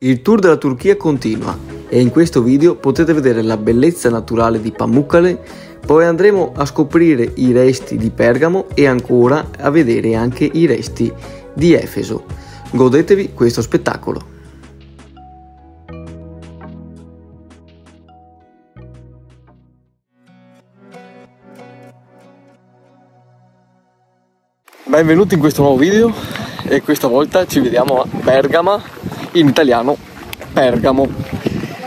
Il tour della Turchia continua e in questo video potete vedere la bellezza naturale di Pamukkale, poi andremo a scoprire i resti di Pergamo e ancora a vedere anche i resti di Efeso. Godetevi questo spettacolo. Benvenuti in questo nuovo video e questa volta ci vediamo a Bergama, in italiano Pergamo,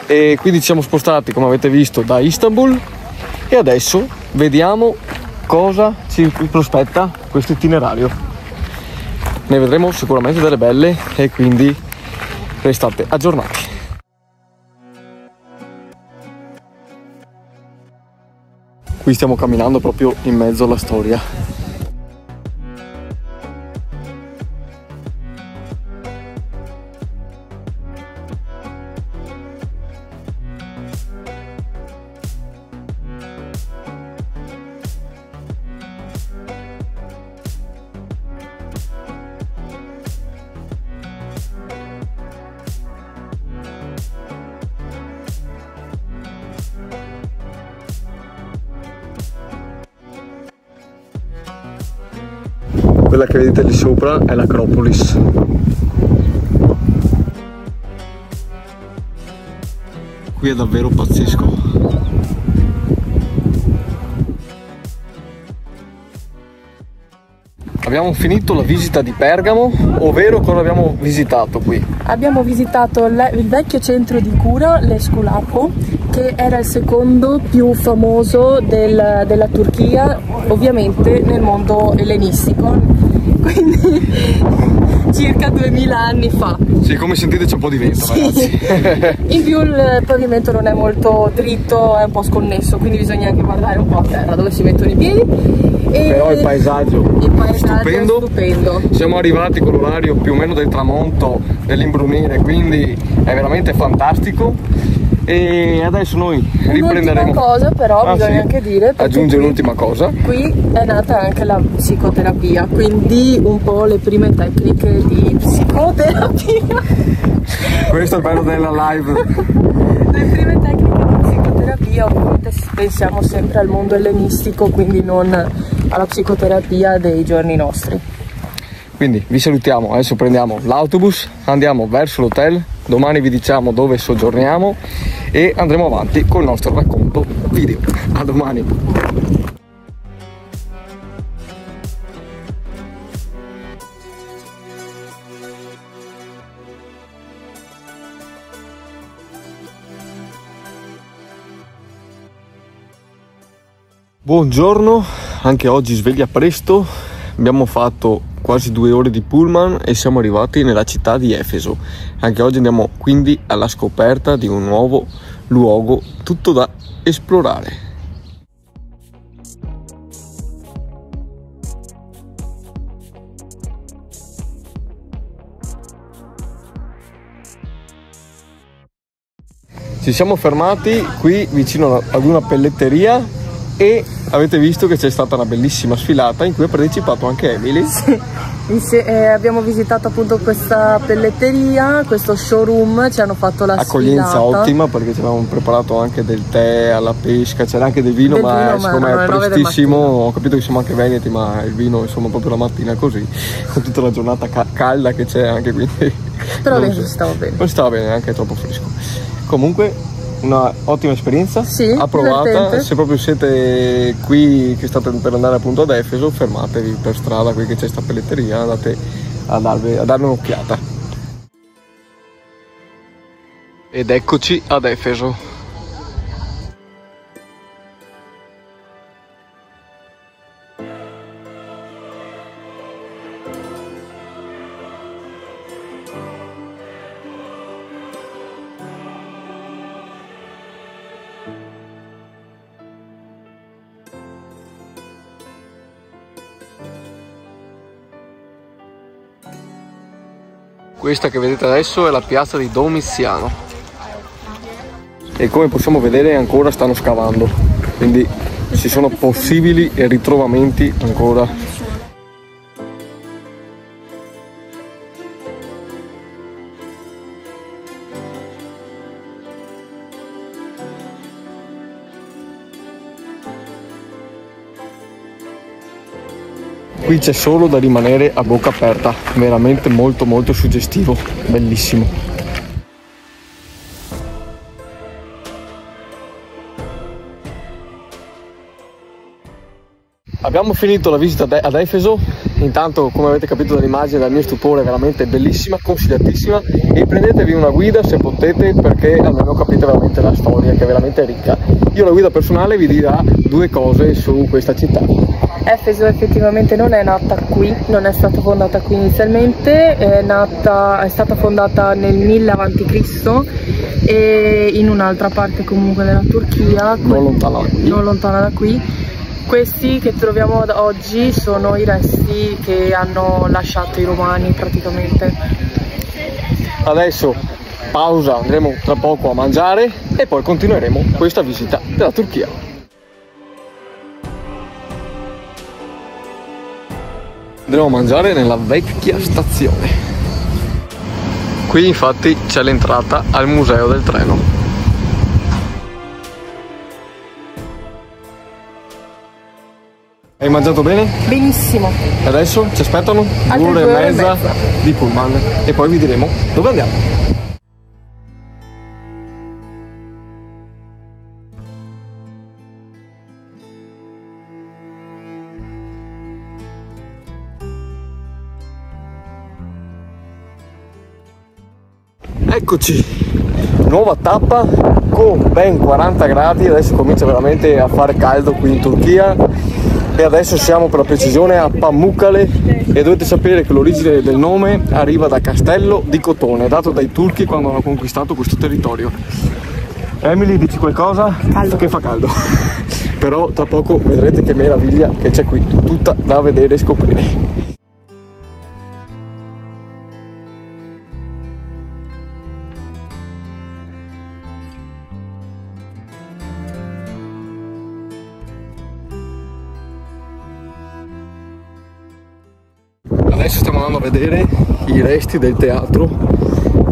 e quindi ci siamo spostati, come avete visto, da Istanbul e adesso vediamo cosa ci prospetta questo itinerario. Ne vedremo sicuramente delle belle e quindi restate aggiornati. Qui stiamo camminando proprio in mezzo alla storia. Quella che vedete lì sopra è l'Acropolis. Qui è davvero pazzesco. Abbiamo finito la visita di Pergamo, ovvero cosa abbiamo visitato qui? Abbiamo visitato il vecchio centro di cura, l'Esculapo, che era il secondo più famoso della Turchia, ovviamente nel mondo ellenistico, quindi circa 2000 anni fa. Sì, come sentite c'è un po' di vento, sì, ragazzi. In più il pavimento non è molto dritto, è un po' sconnesso, quindi bisogna anche guardare un po' a terra dove si mettono i piedi. Però il paesaggio stupendo. È stupendo. Siamo arrivati con l'orario più o meno del tramonto, dell'imbrunire, quindi è veramente fantastico. E adesso noi riprenderemo. Un'ultima cosa però bisogna anche dire, aggiunge un'ultima cosa. Qui è nata anche la psicoterapia, quindi un po' le prime tecniche di psicoterapia. Questo è il bello della live. Le prime tecniche di psicoterapia, ovviamente pensiamo sempre al mondo ellenistico, quindi non alla psicoterapia dei giorni nostri. Quindi vi salutiamo, adesso prendiamo l'autobus, andiamo verso l'hotel, domani vi diciamo dove soggiorniamo e andremo avanti col nostro racconto video. A domani! Buongiorno, anche oggi sveglia presto, abbiamo fatto quasi 2 ore di pullman e siamo arrivati nella città di Efeso. Anche oggi andiamo quindi alla scoperta di un nuovo luogo tutto da esplorare. Ci siamo fermati qui vicino ad una pelletteria e avete visto che c'è stata una bellissima sfilata in cui ha partecipato anche Emily. Sì, abbiamo visitato appunto questa pelletteria, questo showroom, ci hanno fatto la accoglienza sfilata. Ottima, perché ci avevamo preparato anche del tè alla pesca, c'era anche del vino, ma siccome è prestissimo ho capito che siamo anche veneti, ma il vino insomma proprio la mattina così, con tutta la giornata calda che c'è anche, quindi però adesso si stava bene. Non stava bene, anche troppo fresco. Comunque una ottima esperienza, sì, approvata. Divertente. Se proprio siete qui, che state per andare appunto ad Efeso, fermatevi per strada qui che c'è sta pelletteria, andate a darle un'occhiata. Ed eccoci ad Efeso. Questa che vedete adesso è la piazza di Domiziano e come possiamo vedere ancora stanno scavando, quindi ci sono possibili ritrovamenti ancora. qui c'è solo da rimanere a bocca aperta, veramente molto molto suggestivo, bellissimo. Abbiamo finito la visita ad Efeso. Intanto, come avete capito dall'immagine, dal mio stupore, è veramente bellissima, consigliatissima, e prendetevi una guida se potete, perché almeno capite veramente la storia, che è veramente ricca. Io, la guida personale, vi dirà due cose su questa città. Efeso effettivamente non è nata qui, non è stata fondata qui inizialmente, è stata fondata nel 1000 a.C. e in un'altra parte comunque della Turchia, non lontana da qui. Questi che troviamo oggi sono i resti che hanno lasciato i Romani praticamente. Adesso pausa, andremo tra poco a mangiare e poi continueremo questa visita della Turchia. Andremo a mangiare nella vecchia stazione. Qui infatti c'è l'entrata al museo del treno. Hai mangiato bene? Benissimo. Adesso ci aspettano Altre 2 ore e mezza di pullman e poi vi diremo dove andiamo. Eccoci, nuova tappa con ben 40 gradi, adesso comincia veramente a fare caldo qui in Turchia. E adesso siamo, per la precisione, a Pamukkale, e dovete sapere che l'origine del nome arriva da Castello di Cotone, dato dai turchi quando hanno conquistato questo territorio. Emily, dici qualcosa? Caldo. Che fa caldo. Però tra poco vedrete che meraviglia che c'è qui, tutta da vedere e scoprire. Adesso stiamo andando a vedere i resti del teatro,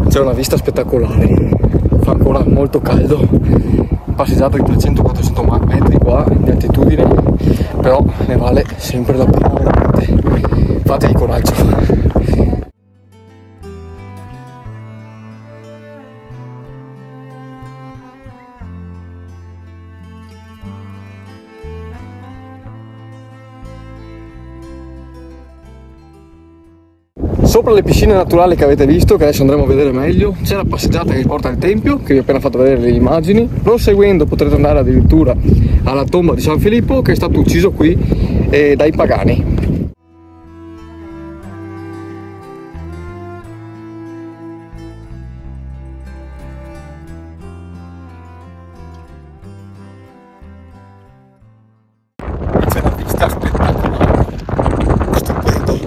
c'è una vista spettacolare, fa ancora molto caldo, passeggiata di 300-400 metri qua di altitudine, però ne vale sempre la pena veramente, fategli coraggio. Sopra le piscine naturali che avete visto, che adesso andremo a vedere meglio, c'è la passeggiata che porta al tempio, che vi ho appena fatto vedere le immagini. Proseguendo potrete andare addirittura alla tomba di San Filippo, che è stato ucciso qui dai pagani. C'è la vista spettacolare, stupendo.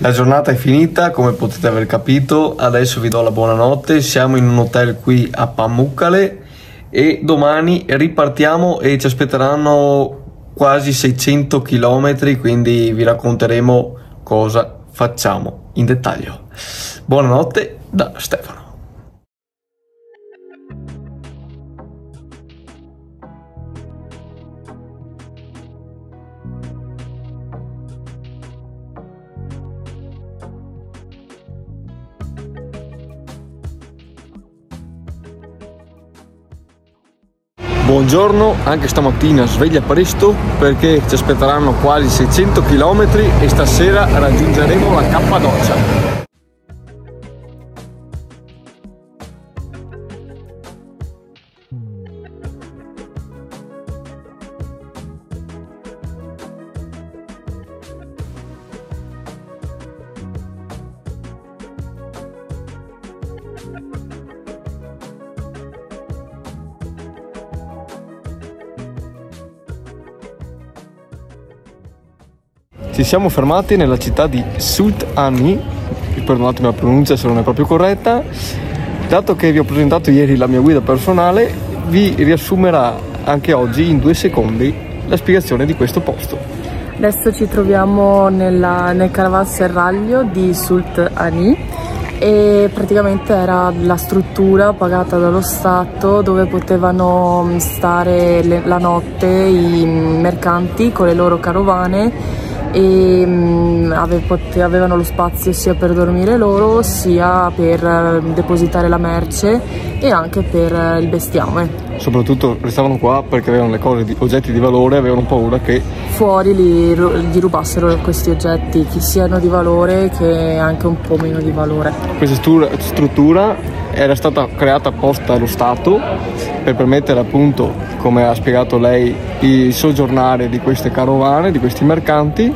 La giornata è finita, come potete aver capito, adesso vi do la buonanotte, siamo in un hotel qui a Pamukkale e domani ripartiamo e ci aspetteranno quasi 600 km, quindi vi racconteremo cosa facciamo in dettaglio. Buonanotte da Stefano. Buongiorno, anche stamattina sveglia presto perché ci aspetteranno quasi 600 km e stasera raggiungeremo la Cappadocia. Ci siamo fermati nella città di Sult Ani, perdonatemi la pronuncia se non è proprio corretta. Dato che vi ho presentato ieri la mia guida personale, vi riassumerà anche oggi in 2 secondi la spiegazione di questo posto. Adesso ci troviamo nel caravanserraglio di Sult Ani e praticamente era la struttura pagata dallo Stato dove potevano stare la notte i mercanti con le loro carovane e avevano lo spazio sia per dormire loro sia per depositare la merce e anche per il bestiame. Soprattutto restavano qua perché avevano le cose, oggetti di valore, avevano paura che fuori gli rubassero questi oggetti, che siano di valore che anche un po' meno di valore. Questa struttura era stata creata apposta dallo Stato per permettere appunto, come ha spiegato lei, il soggiornare di queste carovane, di questi mercanti.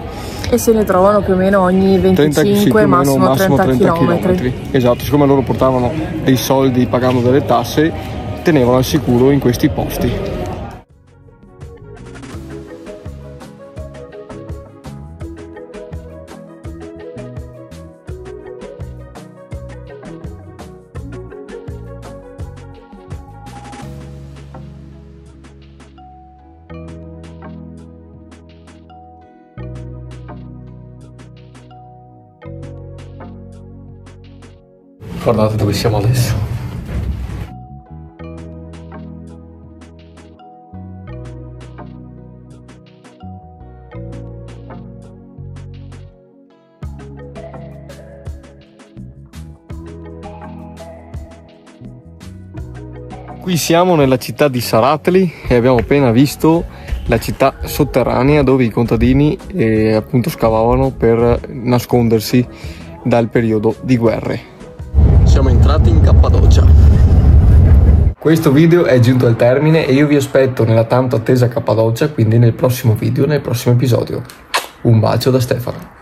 E se ne trovano più o meno ogni 25, massimo 30 km. Esatto, siccome loro portavano dei soldi pagando delle tasse, tenevano al sicuro in questi posti. Guardate dove siamo adesso. Qui siamo nella città di Saratli e abbiamo appena visto la città sotterranea dove i contadini appunto scavavano per nascondersi dal periodo di guerre. Siamo entrati in Cappadocia. Questo video è giunto al termine e io vi aspetto nella tanto attesa Cappadocia, quindi nel prossimo video, nel prossimo episodio. Un bacio da Stefano.